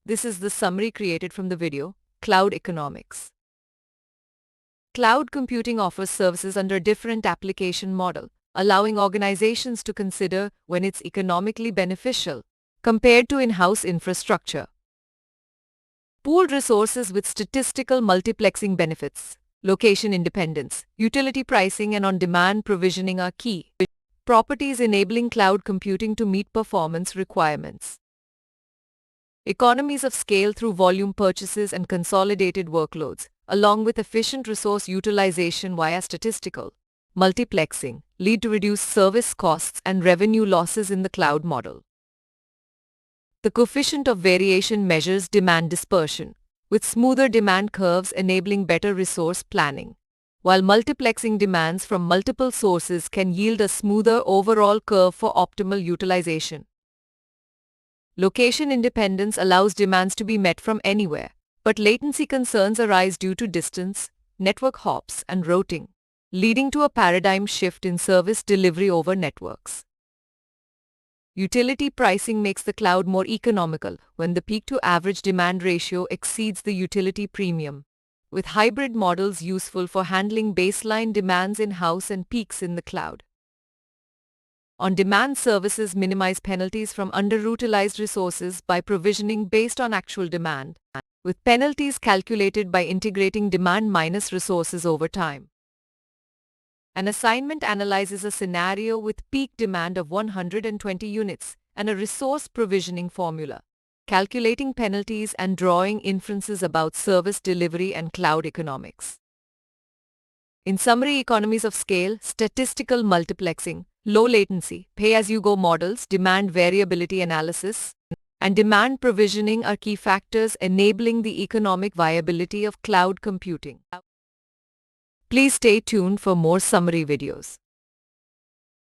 This is the summary created from the video, Cloud Economics. Cloud computing offers services under a different application model, allowing organizations to consider when it's economically beneficial compared to in-house infrastructure. Pooled resources with statistical multiplexing benefits, location independence, utility pricing and on-demand provisioning are key properties enabling cloud computing to meet performance requirements. Economies of scale through volume purchases and consolidated workloads, along with efficient resource utilization via statistical multiplexing, lead to reduced service costs and revenue losses in the cloud model. The coefficient of variation measures demand dispersion, with smoother demand curves enabling better resource planning, while multiplexing demands from multiple sources can yield a smoother overall curve for optimal utilization. Location independence allows demands to be met from anywhere, but latency concerns arise due to distance, network hops, and routing, leading to a paradigm shift in service delivery over networks. Utility pricing makes the cloud more economical when the peak-to-average demand ratio exceeds the utility premium, with hybrid models useful for handling baseline demands in-house and peaks in the cloud. On-demand services minimize penalties from underutilized resources by provisioning based on actual demand, with penalties calculated by integrating demand minus resources over time. An assignment analyzes a scenario with peak demand of 120 units and a resource provisioning formula, calculating penalties and drawing inferences about service delivery and cloud economics. In summary, economies of scale, statistical multiplexing, low latency, pay-as-you-go models, demand variability analysis, and demand provisioning are key factors enabling the economic viability of cloud computing. Please stay tuned for more summary videos.